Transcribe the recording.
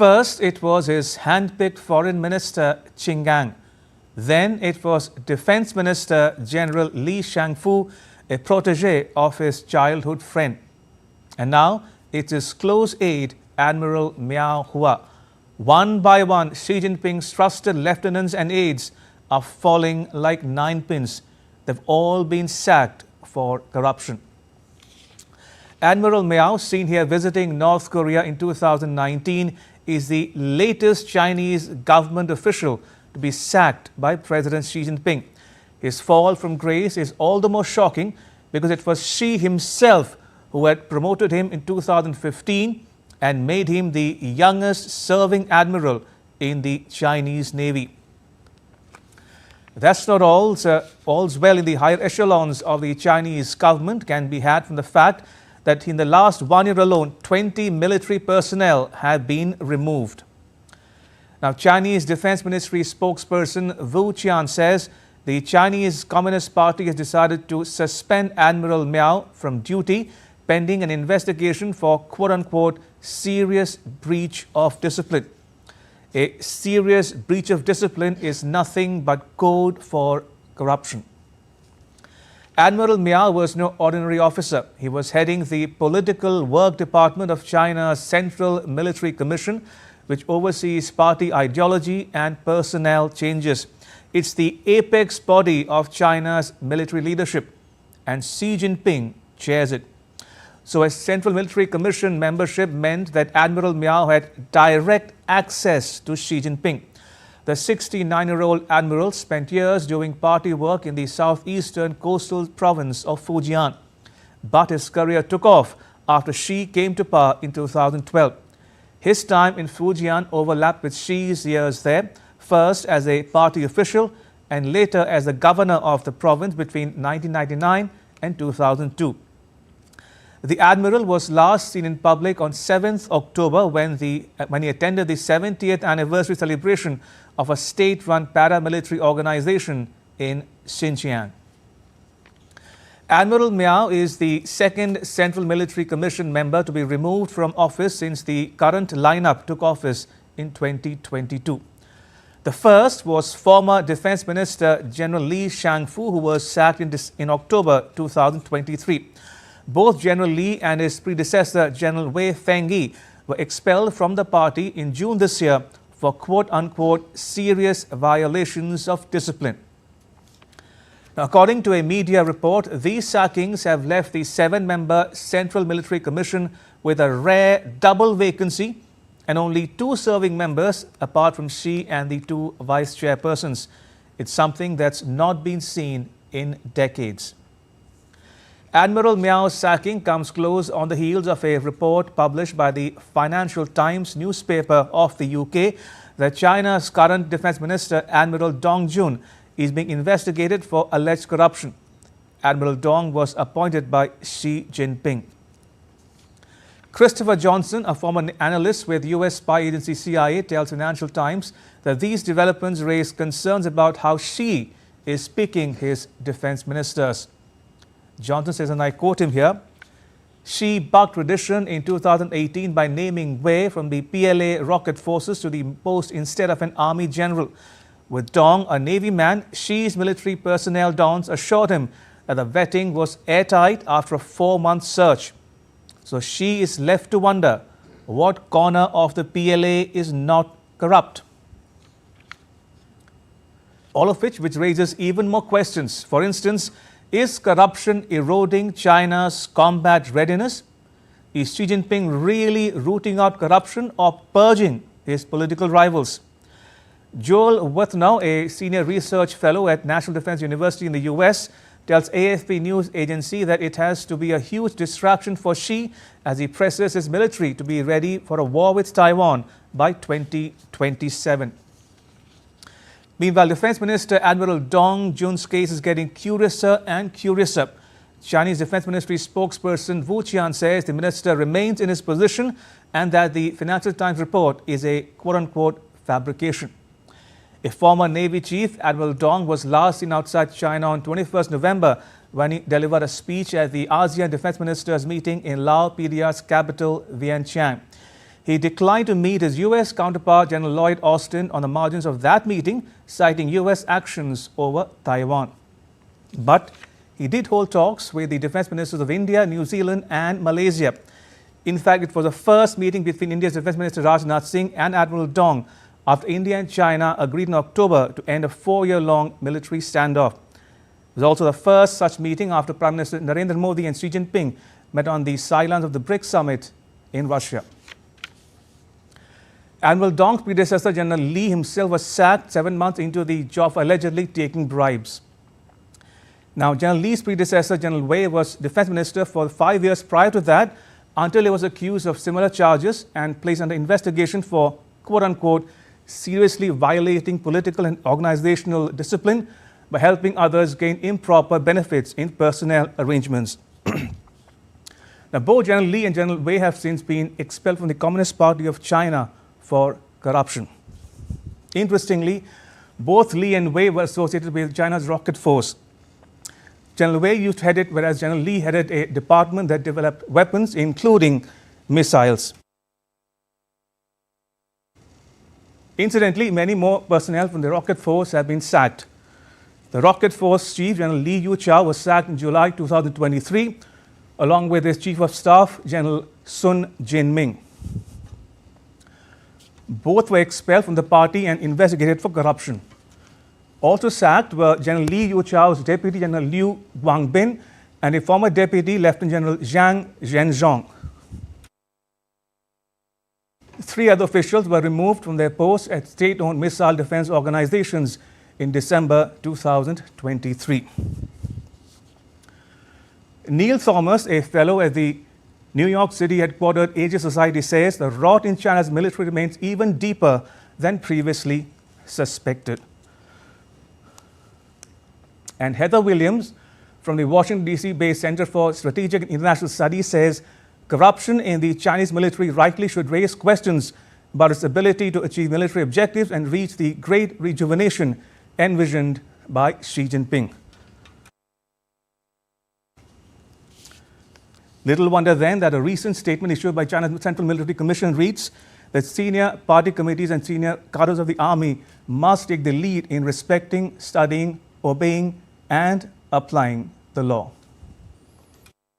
First, it was his hand-picked foreign minister, Qin Gang. Then it was Defense Minister General Li Shangfu, a protege of his childhood friend. And now it is close aide, Admiral Miao Hua. One by one, Xi Jinping's trusted lieutenants and aides are falling like ninepins. They've all been sacked for corruption. Admiral Miao, seen here visiting North Korea in 2019, is the latest Chinese government official to be sacked by President Xi Jinping. His fall from grace is all the more shocking because it was Xi himself who had promoted him in 2015 and made him the youngest serving admiral in the Chinese Navy. That's not all. All's well in the higher echelons of the Chinese government can be had from the fact that in the last 1 year alone, 20 military personnel have been removed. Now, Chinese Defense Ministry spokesperson Wu Qian says the Chinese Communist Party has decided to suspend Admiral Miao from duty pending an investigation for quote-unquote serious breach of discipline. A serious breach of discipline is nothing but code for corruption. Admiral Miao was no ordinary officer. He was heading the Political Work Department of China's Central Military Commission, which oversees party ideology and personnel changes. It's the apex body of China's military leadership, and Xi Jinping chairs it. So a Central Military Commission membership meant that Admiral Miao had direct access to Xi Jinping. The 69-year-old admiral spent years doing party work in the southeastern coastal province of Fujian. But his career took off after Xi came to power in 2012. His time in Fujian overlapped with Xi's years there, first as a party official and later as the governor of the province between 1999 and 2002. The admiral was last seen in public on 7th October when he attended the 70th anniversary celebration of a state-run paramilitary organization in Xinjiang. Admiral Miao is the second Central Military Commission member to be removed from office since the current lineup took office in 2022. The first was former Defense Minister General Li Shangfu, who was sacked in October 2023. Both General Li and his predecessor General Wei Fengyi were expelled from the party in June this year for quote-unquote serious violations of discipline. Now, according to a media report, these sackings have left the 7-member Central Military Commission with a rare double vacancy and only 2 serving members apart from Xi and the 2 vice chairpersons. It's something that's not been seen in decades. Admiral Miao's sacking comes close on the heels of a report published by the Financial Times newspaper of the UK that China's current Defense Minister, Admiral Dong Jun, is being investigated for alleged corruption. Admiral Dong was appointed by Xi Jinping. Christopher Johnson, a former analyst with US spy agency CIA, tells Financial Times that these developments raise concerns about how Xi is picking his defense ministers. Johnson says, and I quote him here, Xi bucked tradition in 2018 by naming Wei from the PLA rocket forces to the post instead of an army general. With Dong, a Navy man, Xi's military personnel dons assured him that the vetting was airtight after a 4-month search. So Xi is left to wonder what corner of the PLA is not corrupt. All of which raises even more questions. For instance, is corruption eroding China's combat readiness? Is Xi Jinping really rooting out corruption or purging his political rivals? Joel Werthnow, a senior research fellow at National Defense University in the US, tells AFP news agency that it has to be a huge distraction for Xi as he presses his military to be ready for a war with Taiwan by 2027. Meanwhile, Defense Minister Admiral Dong Jun's case is getting curiouser and curiouser. Chinese Defense Ministry spokesperson Wu Qian says the minister remains in his position and that the Financial Times report is a quote-unquote fabrication. A former Navy chief, Admiral Dong, was last seen outside China on 21st November when he delivered a speech at the ASEAN Defense Ministers meeting in Lao PDR's capital, Vientiane. He declined to meet his U.S. counterpart General Lloyd Austin on the margins of that meeting, citing U.S. actions over Taiwan. But he did hold talks with the defense ministers of India, New Zealand and Malaysia. In fact, it was the first meeting between India's Defence Minister Rajnath Singh and Admiral Dong after India and China agreed in October to end a 4-year-long military standoff. It was also the first such meeting after Prime Minister Narendra Modi and Xi Jinping met on the sidelines of the BRICS summit in Russia. Admiral Dong's predecessor, General Lee, himself was sacked 7 months into the job for allegedly taking bribes. Now, General Lee's predecessor, General Wei, was Defence Minister for 5 years prior to that, until he was accused of similar charges and placed under investigation for, quote-unquote, seriously violating political and organizational discipline by helping others gain improper benefits in personnel arrangements. Now, both General Lee and General Wei have since been expelled from the Communist Party of China for corruption. Interestingly, both Lee and Wei were associated with China's rocket force. General Wei used to head it, whereas General Lee headed a department that developed weapons, including missiles. Incidentally, many more personnel from the rocket force have been sacked. The rocket force chief, General Li Yuchao, was sacked in July 2023, along with his chief of staff, General Sun Jinming. Both were expelled from the party and investigated for corruption. Also sacked were General Li Yuchao's Deputy General Liu Guangbin and a former Deputy Lieutenant General Zhang Zhenzhong. 3 other officials were removed from their posts at state-owned missile defense organizations in December 2023. Neil Thomas, a fellow at the New York City headquartered Asia Society, says the rot in China's military remains even deeper than previously suspected. And Heather Williams from the Washington, D.C. based Center for Strategic and International Studies says corruption in the Chinese military rightly should raise questions about its ability to achieve military objectives and reach the great rejuvenation envisioned by Xi Jinping. Little wonder then that a recent statement issued by China's Central Military Commission reads that senior party committees and senior cadres of the army must take the lead in respecting, studying, obeying and applying the law.